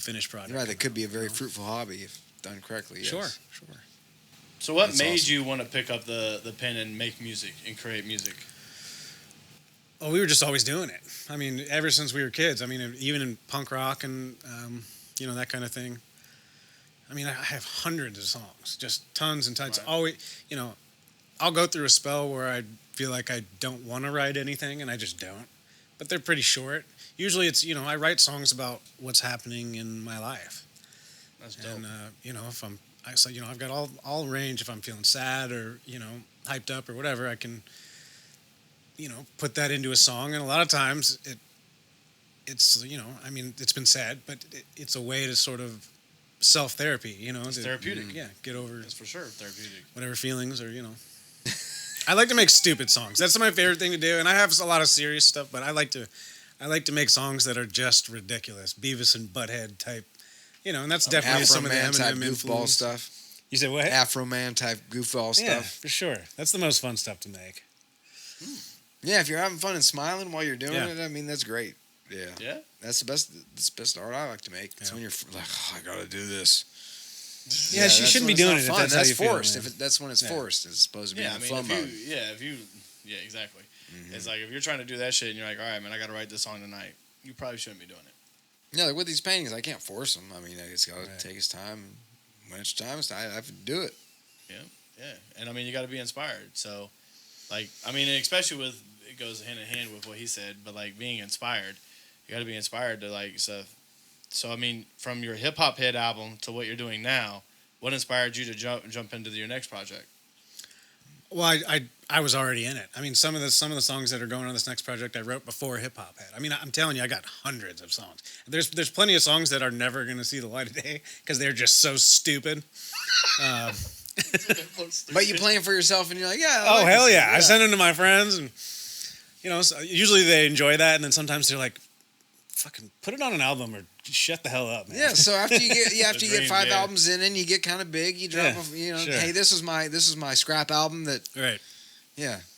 finished product. Right, that could be a very fruitful hobby if done correctly. Yes. Sure. So what That's made awesome. you want to pick up the pen and make music and create music? Oh, we were just always doing it. I mean, ever since we were kids. I mean, even in punk rock and that kind of thing. I mean, I have hundreds of songs, just tons and tons. Right. Always, I'll go through a spell where I feel like I don't want to write anything, and I just don't. But they're pretty short. Usually, it's I write songs about what's happening in my life. That's dope. And if I've got all range. If I'm feeling sad or hyped up or whatever, I can put that into a song. And a lot of times it's it's been said, but it's a way to sort of self-therapy, It's therapeutic. Yeah, get over That's for sure therapeutic. whatever feelings or I like to make stupid songs. That's my favorite thing to do, and I have a lot of serious stuff, but I like to make songs that are just ridiculous, Beavis and Butthead type, and that's definitely some of the Afro-Man type Eminem goofball influence. stuff. You said what? Afro Man type goofball Yeah, stuff. for sure. That's the most fun stuff to make. Yeah, if you're having fun and smiling while you're doing Yeah. it, I mean that's great. Yeah. Yeah. That's the best. That's the best art I like to make. It's Yeah. when you're like, oh, I gotta do this. Yeah, you that's shouldn't be when it's doing not it if fun. that's how you feel, forced. man. That's when it's Yeah. forced. It's supposed to be Yeah, I in mean, flow mode. yeah, exactly. It's like if you're trying to do that shit and you're like, all right, man, I got to write this song tonight. You probably shouldn't be doing it. Yeah, like with these paintings, I can't force them. I mean, it's got to Right. take its time. When it's time, I have to do it. Yeah, and I mean, you got to be inspired. So, like, I mean, and especially with it goes hand in hand with what he said, but like being inspired, you got to be inspired to like stuff. So, I mean, from your hip hop head album to what you're doing now, what inspired you to jump into your next project? Well, I was already in it. I mean, some of the songs that are going on this next project I wrote before Hip Hop Head. I mean, I'm telling you, I got hundreds of songs. There's plenty of songs that are never going to see the light of day because they're just so stupid. But you playing for yourself, and you're like, yeah. I Oh like hell this. yeah! I send them to my friends, and so usually they enjoy that, and then sometimes they're like, "Fucking put it on an album or shut the hell up, man." Yeah, so after you get The dream, 5 yeah. albums in and you get kind of big, you drop Yeah, sure. hey, this is my scrap album that Right.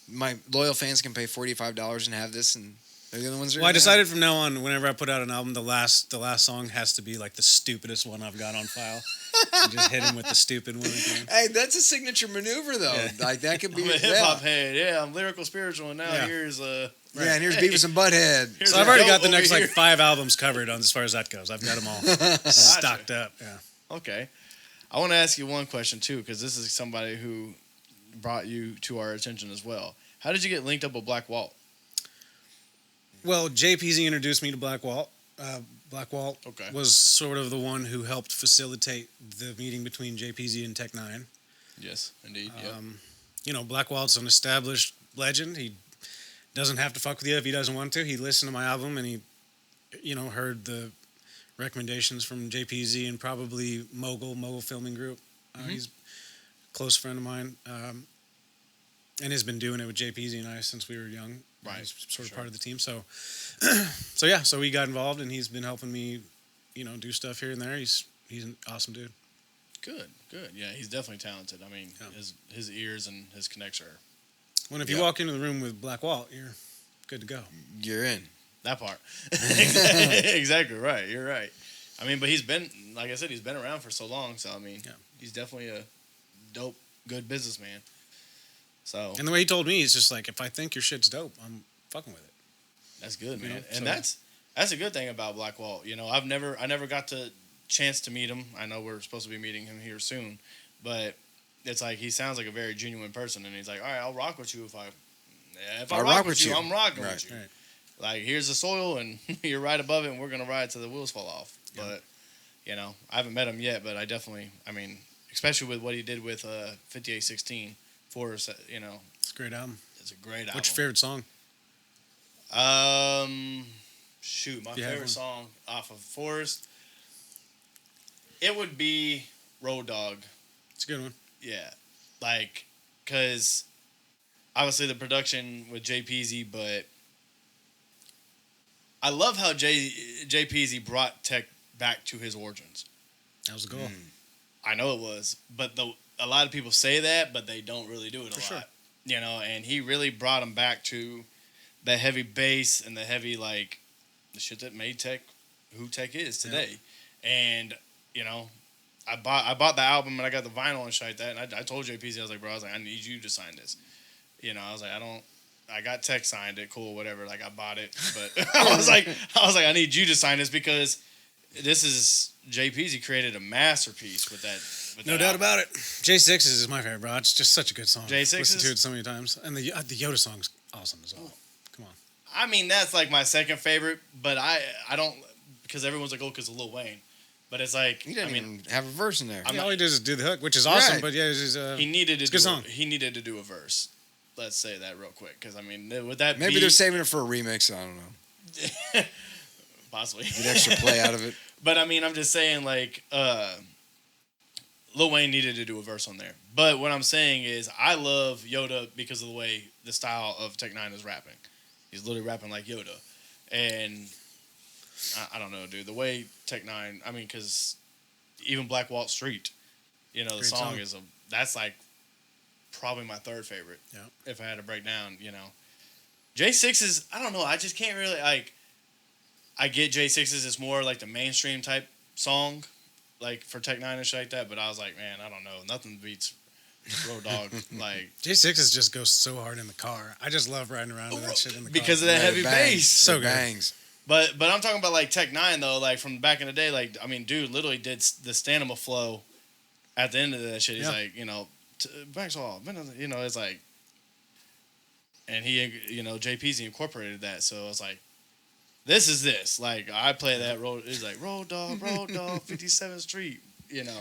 my loyal fans can pay $45 and have this, and they're the only ones that are Well, I gonna have decided from now on, whenever I put out an album, the last song has to be like the stupidest one I've got on file. And just hit him with the stupid one again. it. Hey, that's a signature maneuver though. Yeah. Like that could be I'm a hip hop head. Yeah, I'm lyrical spiritual, and now Yeah. here's Yeah, and here's Beavis and Butthead. Here's So I've a already goat got the over next here. like 5 albums covered on as far as that goes. I've got them all stocked up. Yeah. Okay. I want to ask you one question, too, because this is somebody who brought you to our attention as well. How did you get linked up with Black Walt? Well, JPZ introduced me to Black Walt. Black Walt Okay. was sort of the one who helped facilitate the meeting between JPZ and Tech Nine. Yes, indeed. Black Walt's an established legend. He doesn't have to fuck with you if he doesn't want to. He listened to my album and he, heard the recommendations from JPZ and probably Mogul Filming Group. He's a close friend of mine, and has been doing it with JPZ and I since we were young. Right, He's sort of sure. part of the team. So, so we got involved and he's been helping me, do stuff here and there. He's an awesome dude. Good. Yeah, he's definitely talented. I mean, Yeah. his ears and his connects are When if you Yeah. walk into the room with Black Walt, you're good to go. You're in. that part. Exactly right. You're right. I mean, but he's been, like I said, he's been around for so long. So, I mean, Yeah. he's definitely a dope, good businessman. So, And the way he told me, he's just like, if I think your shit's dope, I'm fucking with it. that's good, You man. know, And so- that's a good thing about Black Walt. I never got the chance to meet him. I know we're supposed to be meeting him here soon, but it's like he sounds like a very genuine person, and he's like, all right, I'll rock with you if I rock with you, I'm rocking Right. with you. Right. Like, here's the soil, and you're right above it, and we're gonna ride till the wheels fall off. Yeah. But I haven't met him yet, but I definitely, especially with what he did with 5816 Forrest, It's a great album. it's a great album. What's your favorite song? Shoot, my You have favorite one? song off of Forrest, it would be Road Dog. It's a good one. Yeah, like, cause obviously the production with JPZ, but I love how JPZ brought Tech back to his origins. That was the goal. I know it was, but a lot of people say that, but they don't really do it a lot. Sure. You know, and he really brought them back to the heavy bass and the heavy, like, the shit that made Tech who Tech is today. Yeah. And, you know, I bought the album and I got the vinyl and shit like that. And I told JPZ, I was like, bro, I need you to sign this. You know, I was like, I got Tech signed it, cool, whatever. Like, I bought it, but I was like, I need you to sign this because this is JPZ created a masterpiece with that. No doubt about it. J6 is my favorite, bro. It's just such a good song. J6 listened to it so many times, and the Yoda song's awesome as well. Come on. I mean, that's like my second favorite, but I don't because everyone's like, oh, because of Lil Wayne, but it's like He didn't even have a verse in there. All he does is do the hook, which is awesome. Right. But yeah, it's he needed to it's a good song. He needed to do a verse. Let's say that real quick, because I mean, with that Maybe beat, they're saving it for a remix. I don't know. possibly Get extra play out of it. But I mean, I'm just saying, like, Lil Wayne needed to do a verse on there. But what I'm saying is, I love Yoda because of the style of Tech Nine is rapping. He's literally rapping like Yoda, and I don't know, dude. The way Tech Nine, I mean, because even Black Walt Street, you know, the Great song song. is that's like probably my third favorite. Yeah. If I had to break down, you know, J6 is I don't know. I just can't really like. I get J6's it's more like the mainstream type song, like for Tech Nine and shit like that. But I was like, man, I don't know. Nothing beats Road Dogg. Like J6 just goes so hard in the car. I just love riding around with that shit in the because car. of that heavy bangs. bass. So It good. bangs. But I'm talking about like Tech Nine though, like from back in the day. Like I mean, dude, literally did the Stanima flow at the end of that shit. He's like, you know, banks all, you know, it's like, and he, you know, JPZ incorporated that. So it's like. This is this. Like, I play that road. It's like, Road Dogg, 57th Street, you know.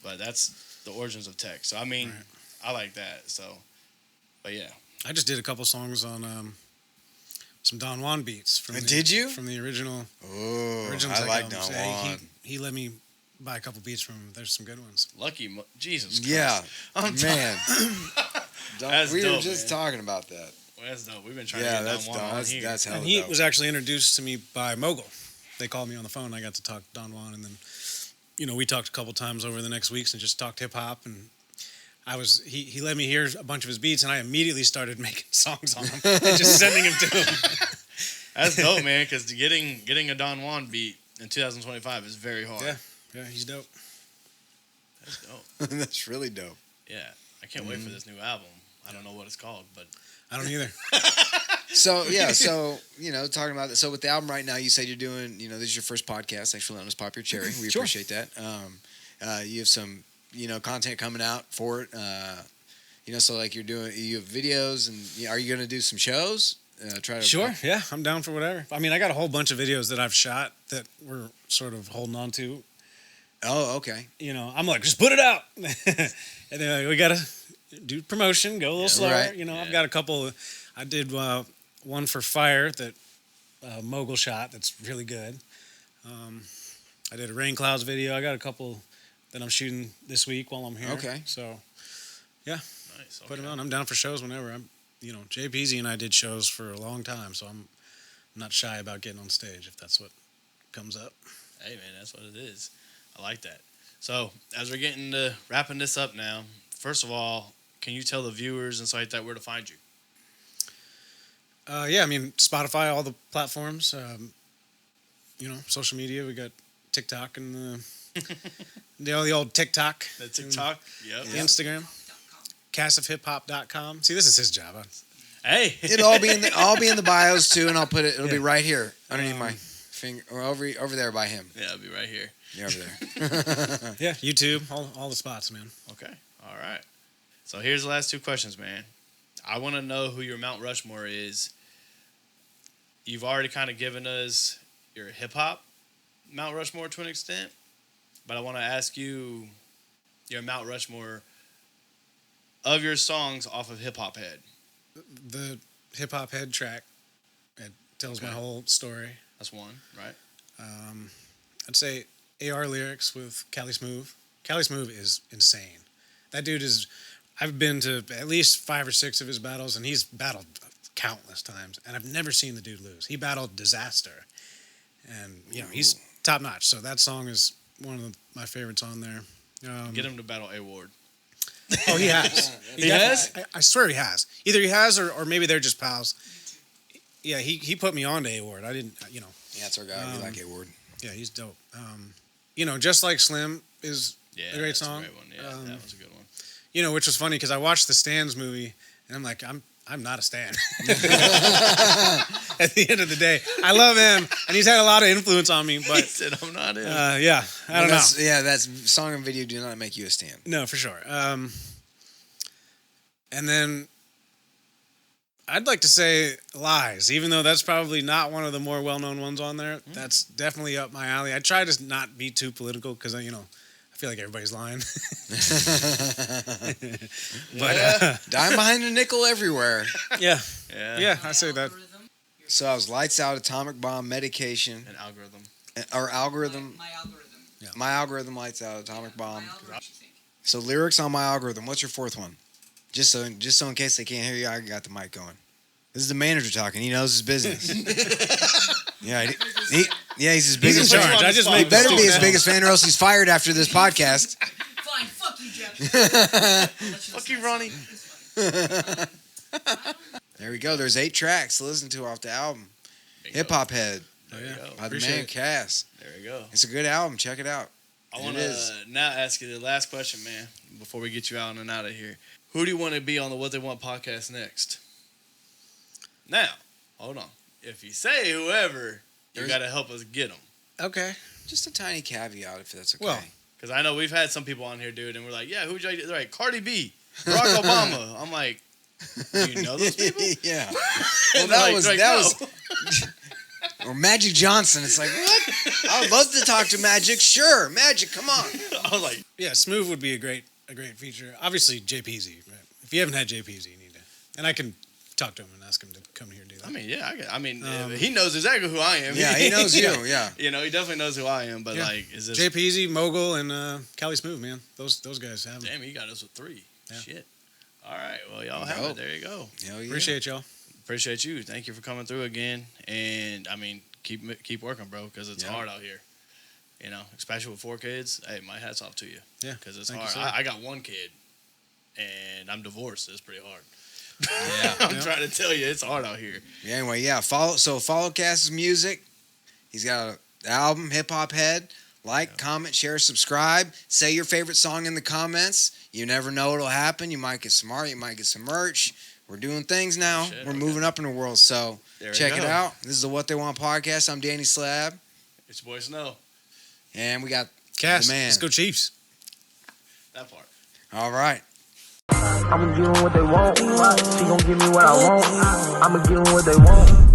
But that's the origins of Tech. So, I mean, Right. I like that. So, but yeah. I just did a couple songs on some Don Juan beats. Did you? From the original Oh, Tech I like Don albums. Juan. He let me buy a couple beats from him. There's some good ones. Lucky, Jesus Christ. Yeah, I'm man. That's we were dope, just man. talking about that. Well, that's dope. We've been trying Yeah, to get that's Don Juan Don. on here. That's hella And he dope. was actually introduced to me by Mogul. They called me on the phone. I got to talk to Don Juan, and then, you know, we talked a couple times over the next weeks and just talked hip hop. And he let me hear a bunch of his beats, and I immediately started making songs on them and just sending them to him. That's dope, man, because getting a Don Juan beat in 2025 is very hard. Yeah, he's dope. That's dope. That's really dope. Yeah. I can't wait for this new album. I don't know what it's called, but I don't either. So yeah, so you know, talking about that. So with the album right now, you said you're doing. You know, this is your first podcast. Thanks for letting us pop your cherry. We Sure. appreciate that. You have some, you know, content coming out for it. You know, so like you have videos, and are you going to do some shows? Try to Sure, yeah, I'm down for whatever. I mean, I got a whole bunch of videos that I've shot that we're sort of holding on to. Oh, okay. You know, I'm like, just put it out. And then like, we got to do promotion, go a little slower. right. You know, Yeah. I've got a couple. I did one for Fire that Mogul shot that's really good. I did a Rain Clouds video. I got a couple that I'm shooting this week while I'm here. Okay. So, nice. put Okay. them on. I'm down for shows whenever. You know, JPZ and I did shows for a long time, so I'm not shy about getting on stage if that's what comes up. Hey, man, that's what it is. I like that. So, as we're getting to wrapping this up now, first of all, can you tell the viewers and stuff like that where to find you? Yeah, I mean, Spotify, all the platforms. You know, social media. We got TikTok and the old TikTok. The TikTok? Yep. The Instagram. Castofhiphop.com. See, this is his job. Hey. It'll all be in the bios too, and I'll put it. It'll be right here underneath my finger, or over there by him. Yeah, I'll be right here. Yeah, over there. Yeah, YouTube, all the spots, man. Okay. All right. So, here's the last two questions, man. I want to know who your Mount Rushmore is. You've already kind of given us your hip-hop Mount Rushmore to an extent, but I want to ask you your Mount Rushmore of your songs off of Hip Hop Head. The Hip Hop Head track, it tells my whole story. That's one, right? I'd say AR lyrics with Cali Smooth. Cali Smooth is insane. That dude is. I've been to at least 5 or 6 of his battles, and he's battled countless times, and I've never seen the dude lose. He battled Disaster, and you know he's top notch. So that song is one of my favorites on there. Get him to battle A Ward. Oh, he has. He has? I swear he has. Either he has or maybe they're just pals. Yeah, he put me on to A-Ward. I didn't, Yeah, that's our guy. We like A-Ward. Yeah, he's dope. Just like Slim is a great song. A great one. Yeah, that was a good one. Which was funny because I watched the Stans movie and I'm like, I'm not a Stan. At the end of the day, I love him and he's had a lot of influence on me. But He said, I'm not him. yeah, I don't know. Yeah, that song and video do not make you a stan. No, for sure. And then I'd like to say Lies, even though that's probably not one of the more well-known ones on there. That's definitely up my alley. I try to not be too political because, I feel like everybody's lying. But Dime behind a nickel everywhere. yeah, Yeah. I say that. So I was Lights Out, Atomic Bomb, Medication, An algorithm. or Algorithm. My algorithm. Yeah. My Algorithm, Lights Out, Atomic Bomb. My algorithm. So lyrics on My Algorithm. What's your fourth one? Just so in case they can't hear you, I got the mic going. This is the manager talking. He knows his business. Yeah, he's his biggest in fan. charge. I just He make better the be his song. biggest fan, or else he's fired after this podcast. Fine, fuck you, Jeff. Fuck you, Ronnie. There we go. There's 8 tracks to listen to off the album. Hip Hop Head There you go. by the Appreciate man it. Cass. There you go. It's a good album. Check it out. I It want is. to now ask you the last question, man, before we get you out and out of here. Who do you want to be on the What They Want podcast next? Now, hold on. If you say whoever, you There's- got to help us get them. Okay. Just a tiny caveat, if that's okay. Well, Because I know we've had some people on here, dude, and we're like, yeah, who'd you like? They're like, Cardi B, Barack Obama. I'm like, do you know those people? Yeah. And Well, they're that no. was or Magic Johnson. It's like, what? I would love to talk to Magic. Sure, Magic, come on. I was like, yeah, Smooth would be a great feature. Obviously, JPZ. Right? If you haven't had JPZ, you need to. And I can talk to him and ask him to come here and do that. I mean, yeah, he knows exactly who I am. Yeah, he knows you. Yeah. He definitely knows who I am. But Yeah. like, is this? JPZ, Mogul, and Cali Smooth, man. Those guys have it. Damn, he got us with 3. Yeah. Shit. All right, well, y'all have Dope. it. There you go. Hell yeah. Appreciate y'all. Appreciate you. Thank you for coming through again. And I mean, keep working, bro, because it's Yeah. hard out here. Especially with 4 kids. Hey, my hat's off to you. Yeah, because it's thank you, hard. sir. I got 1 kid, and I'm divorced. It's pretty hard. Yeah. I'm trying to tell you, it's hard out here. Yeah, anyway, yeah. Follow Cass's music. He's got an album, Hip Hop Head. Like, comment, share, subscribe. Say your favorite song in the comments. You never know what'll happen. You might get smart. You might get some merch. We're doing things now. Shit, We're okay. moving up in the world. So There we check it go. out. This is the What They Want podcast. I'm Danny Slab. It's your boy Snow. And we got Cass, the man. let's go Chiefs. That part. All right. I'ma give them what they want. She gon' give me what I want. I'ma give them what they want.